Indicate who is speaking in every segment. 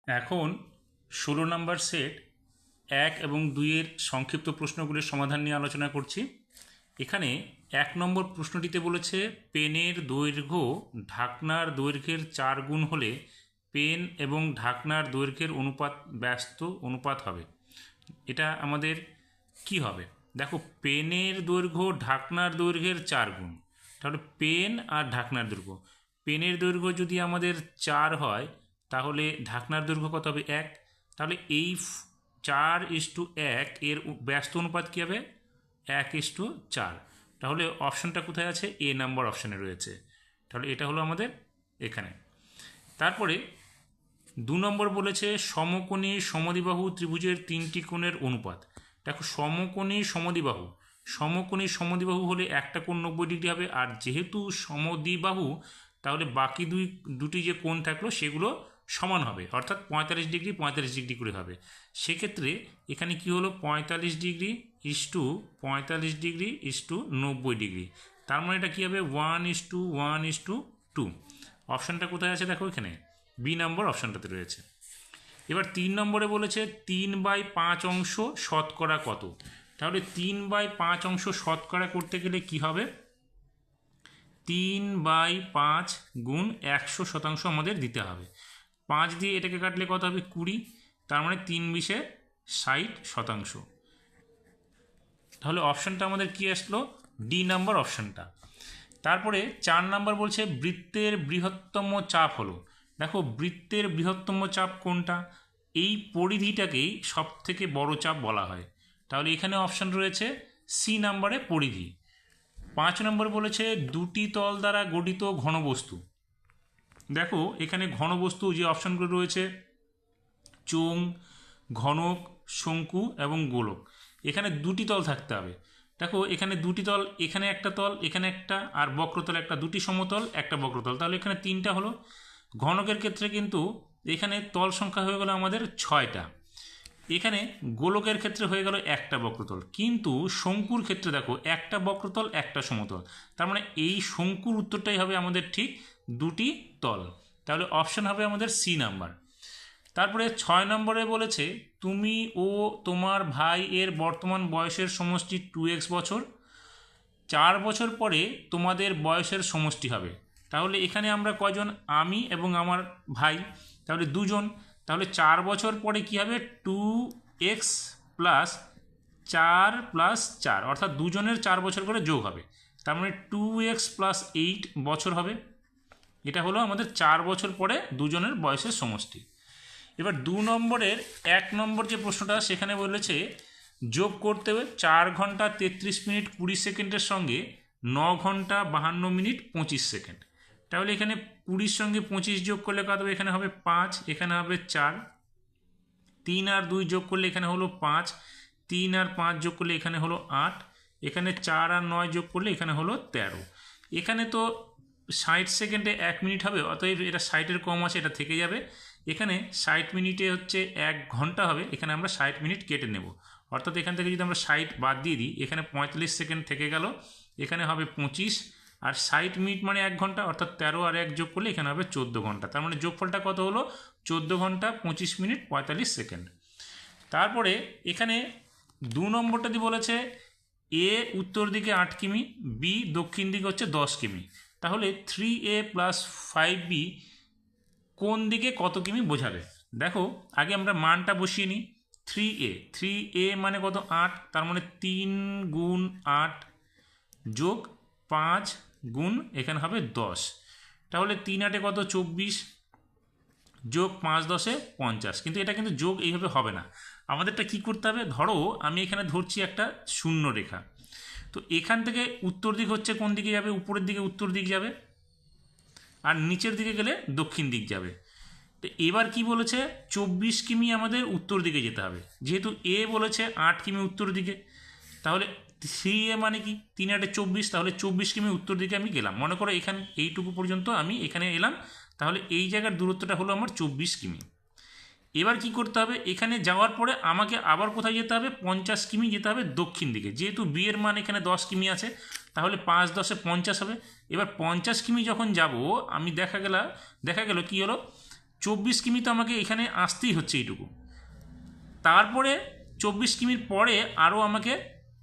Speaker 1: এখন 16 নম্বর সেট 1 এবং 2-এর সংক্ষিপ্ত প্রশ্নগুলির সমাধান নিয়ে আলোচনা করছি। এখানে 1 নম্বর প্রশ্নটিতে বলেছে পেনের দৈর্ঘ্য ঢাকনার দৈর্ঘ্যের 4 গুণ হলে পেন এবং ঢাকনার দৈর্ঘ্যের ব্যস্ত অনুপাত হবে। এটা আমাদের কি হবে? দেখো, পেনের দৈর্ঘ্য ঢাকনার দৈর্ঘ্যের 4 গুণ, তাহলে পেন আর ঢাকনার দৈর্ঘ্য, পেনের দৈর্ঘ্য যদি আমাদের 4 হয় তাহলে ঢাকনার দৈর্ঘ্য কত হবে? 1। তাহলে এই 4:1 এর ব্যস্ত অনুপাত কী হবে? 1:4। তাহলে অপশানটা কোথায় আছে? এ নাম্বার অপশানে রয়েছে। তাহলে এটা হলো আমাদের এখানে। তারপরে 2 নম্বর বলেছে সমকোণী সমদ্বিবাহু ত্রিভুজের 3টি কোণের অনুপাত। দেখো, সমকোণী সমদ্বিবাহু হলে একটা কোণ 90 ডিগ্রি হবে, আর যেহেতু সমদ্বিবাহু তাহলে বাকি দুটি যে কোণ থাকলো সেগুলো সমান হবে, অর্থাৎ 45 ডিগ্রি 45 ডিগ্রি করে হবে। সেক্ষেত্রে এখানে কি হলো? 45 degree is to 45 degree is to 90 degree. তার মানে এটা কী হবে? 1:1:2। অপশানটা কোথায় আছে? দেখো এখানে বি নম্বর অপশানটাতে রয়েছে। এবার 3 নম্বরে বলেছে 3/5 অংশ শতকরা কত? তাহলে 3/5 অংশ শতকরা করতে গেলে কি হবে? 3/5 গুণ 100% আমাদের দিতে হবে। 5 দিয়ে এটাকে কাটলে কত হবে? 20। তার মানে 3×20=60%। তাহলে অপশানটা আমাদের কি আসলো? ডি নাম্বার অপশানটা। তারপরে 4 নাম্বার বলছে বৃত্তের বৃহত্তম চাপ হলো। দেখো, বৃত্তের বৃহত্তম চাপ কোনটা? এই পরিধিটাকেই সব থেকে বড় চাপ বলা হয়। তাহলে এখানে অপশান রয়েছে সি নাম্বারে পরিধি। 5 নম্বর বলেছে দুটি তল দ্বারা গঠিত ঘনবস্তু। দেখো, এখানে ঘনবস্তু যে অপশানগুলো রয়েছে চোঙ, ঘনক, শঙ্কু এবং গোলক। এখানে দুটি তল থাকতে হবে। দেখো, এখানে দুটি তল, এখানে একটা তল, এখানে একটা, আর বক্রতল একটা, দুটি সমতল একটা বক্রতল, তাহলে এখানে 3টা হলো। ঘনকের ক্ষেত্রে কিন্তু এখানে তল সংখ্যা হয়ে গেল আমাদের 6টা। এখানে গোলকের ক্ষেত্রে হয়ে গেল একটা বক্রতল, কিন্তু শঙ্কুর ক্ষেত্রে দেখো একটা বক্রতল একটা সমতল, তার মানে এই শঙ্কুর উত্তরটাই হবে আমাদের ঠিক দুটি তল। তাহলে অপশান হবে আমাদের সি নাম্বার। তারপরে 6 নম্বরে বলেছে তুমি ও তোমার ভাই এর বর্তমান বয়সের সমষ্টি 2x বছর, 4 বছর পরে তোমাদের বয়সের সমষ্টি হবে। তাহলে এখানে আমরা কয়জন? আমি এবং আমার ভাই, তাহলে দুজন। তাহলে 4 বছর পরে কি হবে? 2x প্লাস 4 প্লাস 4, অর্থাৎ দুজনের 4 বছর করে যোগ হবে। তার মানে 2x প্লাস 8 বছর হবে। এটা হলো আমাদের 4 বছর পরে দুজনের বয়সের সমষ্টি। এবার 2 নম্বরের 1 নম্বর যে প্রশ্নটা, সেখানে বলেছে যোগ করতে হবে 4 ঘন্টা 33 মিনিট 20 সেকেন্ডের সঙ্গে 9 ঘন্টা 52 মিনিট 25 সেকেন্ড। তাহলে এখানে 20 সঙ্গে 25 যোগ করলে কত হবে? এখানে হবে 5, এখানে হবে 4। 3 আর 2 যোগ করলে এখানে হলো 5, 3 আর 5 যোগ করলে এখানে হলো 8, এখানে 4 আর 9 যোগ করলে এখানে হলো 13। এখানে তো 60 সেকেন্ডে 1 মিনিট হবে, অতএব এটা 60-এর কম আছে, এটা থেকে যাবে। এখানে 60 মিনিটে হচ্ছে 1 ঘন্টা হবে, এখানে আমরা 60 মিনিট কেটে নেব। অর্থাৎ এখান থেকে যদি আমরা 60 বাদ দিয়ে দিই, এখানে 45 সেকেন্ড থেকে গেল, এখানে হবে 25, আর 60 মিনিট মানে 1 ঘন্টা, অর্থাৎ 13 আর 1 যোগ করলে এখানে হবে 14 ঘন্টা। তার মানে যোগফলটা কত হলো? 14 ঘন্টা 25 মিনিট 45 সেকেন্ড। তারপরে এখানে 2 নম্বরটা দিয়ে বলেছে এ উত্তর দিকে 8 কিমি, বি দক্ষিণ দিকে হচ্ছে 10 কিমি। তাহলে 3a প্লাস 5b কোন দিকে কত কিমি বোঝাবে? দেখো, আগে আমরা মানটা বসিয়ে নিই। 3a মানে কত? 8, তার মানে 3 গুণ 8 যোগ 5 গুণ এখানে হবে 10। তাহলে 3×8 কত? 24 যোগ 5×10 50। কিন্তু এটা কিন্তু যোগ এইভাবে হবে না, আমাদেরটা কি করতে হবে? ধরো আমি এখানে ধরছি একটা শূন্য রেখা, তো এখান থেকে উত্তর দিক হচ্ছে কোন দিকে যাবে? উপরের দিকে উত্তর দিক যাবে, আর নিচের দিকে গেলে দক্ষিণ দিক যাবে। তো এবার কি বলেছে? 24 কিমি আমাদের উত্তর দিকে যেতে হবে, যেহেতু এ বলেছে 8 কিমি উত্তর দিকে। তাহলে 3a মানে কি? 3×8 24, তাহলে 24 কিমি উত্তর দিকে আমি গেলাম। মনে করো এখান এইটুকু পর্যন্ত আমি এখানে এলাম, তাহলে এই জায়গার দূরত্বটা হলো আমার 24 কিমি। এবার কি করতে হবে? এখানে যাওয়ার পরে আমাকে আবার কোথায় যেতে হবে? 50 কিমি যেতে হবে দক্ষিণ দিকে, যেহেতু বি এর মান এখানে 10 কিমি আছে, তাহলে 5×10 50 হবে। এবার 50 কিমি যখন যাব, আমি দেখা গেল কি হলো? 24 কিমি তো আমাকে এখানে আসতেই হচ্ছে এইটুকু, তারপরে 24 কিমির পরে আরও আমাকে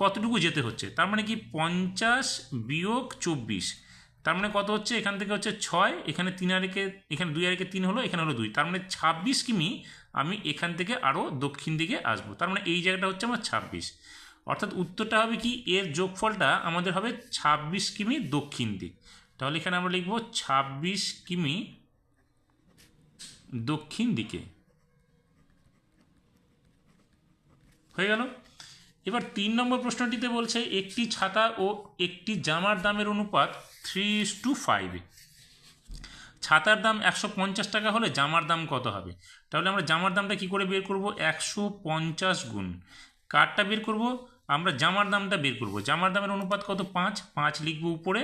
Speaker 1: কতটুকু যেতে হচ্ছে, তার মানে কি 50 বিয়োগ 24, তার মানে কত হচ্ছে, এখান থেকে হচ্ছে 6, এখানে 3 আর একে, এখানে 2 আর একে 3 হলো, এখানে হলো 2, তার মানে 26 কিমি আমি এখান থেকে আরও দক্ষিণ দিকে আসবো, তার মানে এই জায়গাটা হচ্ছে আমার 26। অর্থাৎ উত্তরটা হবে কি, এর যোগফলটা আমাদের হবে 26 কিমি দক্ষিণ দিক। তাহলে এখানে আমরা লিখব 26 কিমি দক্ষিণ দিকে। হয়ে গেল। এবার 3 নম্বর প্রশ্নটিতে বলছে একটি ছাতা ও একটি জামার দামের অনুপাত 3:5। ছাতার দাম 150 টাকা হলে জামার দাম কত হবে? তাহলে আমরা জামার দামটা কি করে বের করব? 150 গুণ কারটা বের করব, আমরা জামার দামটা বের করব। জামার দামের অনুপাত কত? 5 লিখবো উপরে,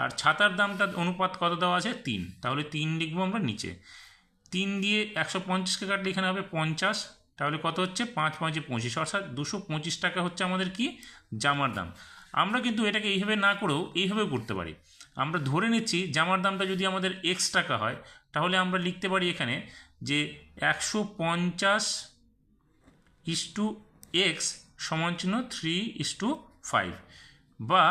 Speaker 1: আর ছাতার দামটা অনুপাত কত দেওয়া আছে? 3, তাহলে 3 লিখবো আমরা নিচে। 3 দিয়ে 150কে কাটলে এখানে হবে 50, তাহলে কত হচ্ছে? 5 5 25, অর্থাৎ 225 টাকা হচ্ছে আমাদের কি জামার দাম। আমরা কিন্তু এটাকে এইভাবে না করেও এইভাবেও করতে পারি। আমরা ধরে নিচ্ছি জামার দামটা যদি আমাদের এক্স টাকা হয়, তাহলে আমরা লিখতে পারি এখানে যে 150 ইস্টু এক্স সমান চিহ্ন 3:5, বা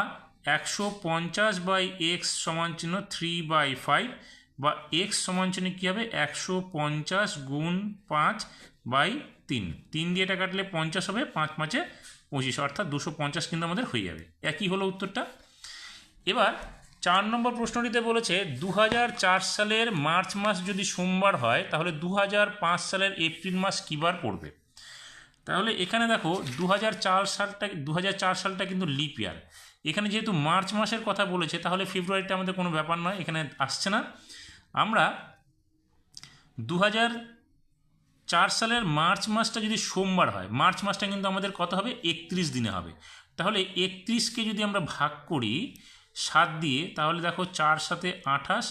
Speaker 1: 150 বাই এক্স সমান চিহ্ন 3/5, বা এক্স সমান চিহ্ন কী হবে? 150 গুণ 5/3। 3 দিয়ে এটা কাটলে 50 হবে, 5 5 25, অর্থাৎ 250 কিন্তু আমাদের হয়ে যাবে। একই হলো উত্তরটা। এবার 4 নম্বর প্রশ্নটিতে বলেছে 2004 সালের মার্চ মাস যদি সোমবার হয়, তাহলে 2005 সালের এপ্রিল মাস কী বার পড়বে? তাহলে এখানে দেখো 2004 সালটা কিন্তু লিপ ইয়ার। এখানে যেহেতু মার্চ মাসের কথা বলেছে, তাহলে ফেব্রুয়ারিটা আমাদের কোনো ব্যাপার নয়, এখানে আসছে না। আমরা 2004 সালের মার্চ মাসটা যদি সোমবার হয়, মার্চ মাসটা কিন্তু আমাদের কত হবে? 31 দিনে হবে। তাহলে 31কে যদি আমরা ভাগ করি 7 দিয়ে, তাহলে দেখো 4 7 28,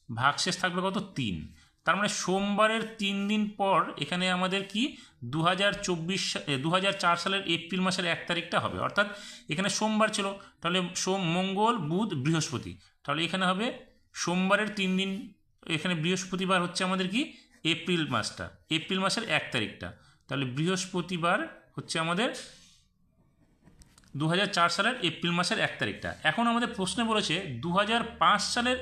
Speaker 1: ভাগশেষ থাকবে কত? 3। তার মানে সোমবারের 3 দিন পর এখানে আমাদের কি 2004 সালের এপ্রিল মাসের 1 তারিখটা হবে। অর্থাৎ এখানে সোমবার ছিল, তাহলে সোম মঙ্গল বুধ বৃহস্পতি, তাহলে এখানে হবে সোমবারের 3 দিন, এখানে বৃহস্পতিবার হচ্ছে আমাদের কি এপ্রিল মাসটা, এপ্রিল মাসের 1 তারিখটা, তাহলে বৃহস্পতিবার হচ্ছে আমাদের 2004 সালের এপ্রিল মাসের 1 তারিখটা। এখন আমাদের প্রশ্নে বলেছে 2005 সালের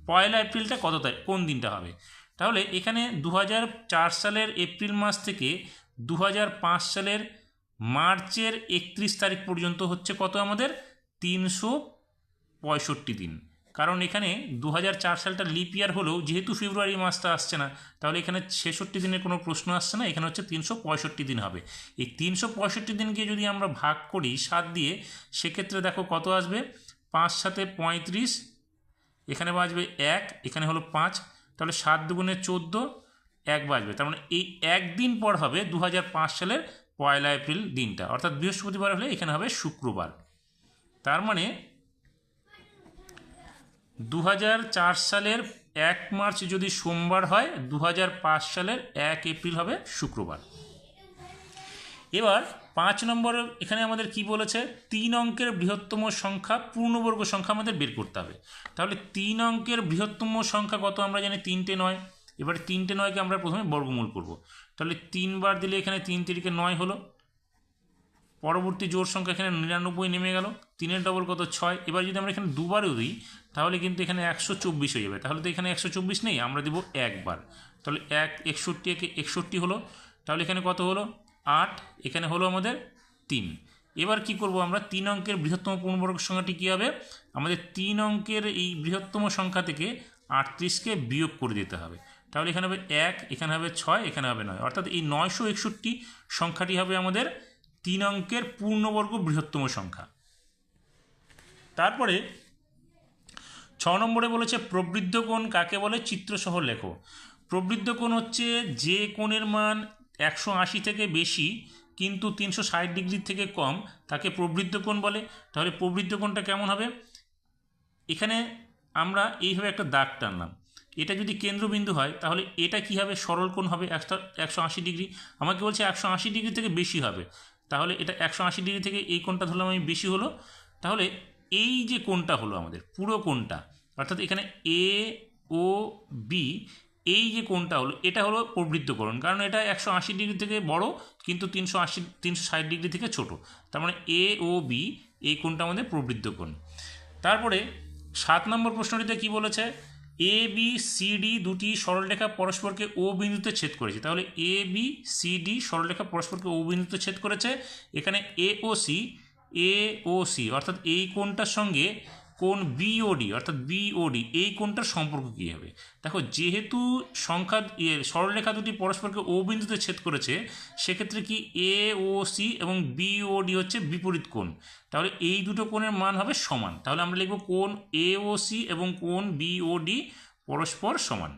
Speaker 1: 1 এপ্রিলটা কত তারিখ, কোন দিনটা হবে? তাহলে এখানে 2004 সালের এপ্রিল মাস থেকে 2005 সালের মার্চের 31 তারিখ পর্যন্ত হচ্ছে কত আমাদের? 365 দিন। কারণ এখানে 2004 সালটা লিপ ইয়ার হলেও যেহেতু ফেব্রুয়ারি মাসটা আসছে না, তাহলে এখানে 66 দিনের কোনো প্রশ্ন আসছে না, এখানে হচ্ছে 365 দিন হবে। এই 365 দিনকে যদি আমরা ভাগ করি 7 দিয়ে, সেক্ষেত্রে দেখো কত আসবে? 5 7 35, এখানে বাজবে 1, এখানে হলো 5, তাহলে 7 দুগুণে 14, 1 বাজবে। তার মানে এই একদিন পর হবে 2005 সালের 1 এপ্রিল দিনটা, অর্থাৎ বৃহস্পতিবার হলে এখানে হবে শুক্রবার। তার মানে 2004 সালের 1 মার্চ যদি সোমবার হয়, 2005 সালের 1 এপ্রিল হবে শুক্রবার। এবার 5 নম্বর এখানে আমাদের কি বলেছে? 3 অঙ্কের বৃহত্তম সংখ্যা পূর্ণবর্গ সংখ্যা আমাদের বের করতে হবে। তাহলে 3 অঙ্কের বৃহত্তম সংখ্যা কত? আমরা জানি 3টে 9। এবার 3টে 9কে আমরা প্রথমে বর্গমূল করব। তাহলে 3 বার দিলে এখানে 3 3কে 9 হলো, পরবর্তী জোড় সংখ্যা এখানে 99 নেমে গেল, 3-এর ডবল কত? 6। এবার যদি আমরা এখানে দুবারও দিই, তাহলে কিন্তু এখানে 124 হয়ে যাবে। তাহলে তো এখানে 124 নেই, আমরা দেবো একবার, তাহলে 61 হলো। তাহলে এখানে কত হলো? 8, এখানে হলো আমাদের 3। এবার কি করব আমরা? 3 অঙ্কের বৃহত্তম পূর্ণবর্গ সংখ্যাটি কী হবে? আমাদের 3 অঙ্কের এই বৃহত্তম সংখ্যা থেকে 38কে বিয়োগ করে দিতে হবে। তাহলে এখানে হবে 1, এখানে হবে 6, এখানে হবে 9, অর্থাৎ এই 961 সংখ্যাটি হবে আমাদের 3 অঙ্কের পূর্ণবর্গ বৃহত্তম সংখ্যা। তারপরে 6 নম্বরে বলেছে প্রবৃদ্ধ কোণ কাকে বলে? চিত্রসহ লেখো। প্রবৃদ্ধ কোণ হচ্ছে যে কোণের মান 180 থেকে বেশি কিন্তু 360 ডিগ্রি থেকে কম, তাকে প্রবৃদ্ধ কোণ বলে। তাহলে প্রবৃদ্ধ কোণটা কেমন হবে? এখানে আমরা এইভাবে একটা দাগ টানলাম, এটা যদি কেন্দ্রবিন্দু হয়, তাহলে এটা কি হবে? সরল কোণ হবে 180 ডিগ্রি। আমাকে বলছে 180 ডিগ্রি থেকে বেশি হবে, তাহলে এটা 180 ডিগ্রি থেকে এই কোণটা ধরলাম আমি বেশি হলো। তাহলে এই যে কোণটা হলো আমাদের পুরো কোণটা, অর্থাৎ এখানে এ ও বি, এই যে কোণটা হলো এটা হলো প্রবৃত্তকোণ, কারণ এটা 180 ডিগ্রি থেকে বড় কিন্তু 360 ডিগ্রি থেকে ছোট, তার মানে এ ও বি এই কোণটা আমাদের প্রবৃত্তকোণ। তারপরে 7 নম্বর প্রশ্নটিতে কি বলেছে, এ বি সি ডি দুটি সরলরেখা পরস্পরকে ও বিন্দুতে ছেদ করেছে। তাহলে এ বি সি ডি সরলরেখা পরস্পরকে ও বিন্দুতে ছেদ করেছে। এখানে এ ও সি অর্থাৎ এই কোণটার সঙ্গে কোণ বিওডি অর্থাৎ বিওডি এই কোণটার সম্পর্ক কী হবে। দেখো যেহেতু সরলরেখা দুটি পরস্পরকে ও বিন্দুতে ছেদ করেছে, সেক্ষেত্রে কি এ ও সি এবং বিওডি হচ্ছে বিপরীত কোণ, তাহলে এই দুটো কোণের মান হবে সমান। তাহলে আমরা লিখব কোণ এ ও সি এবং কোণ বিওডি পরস্পর সমান।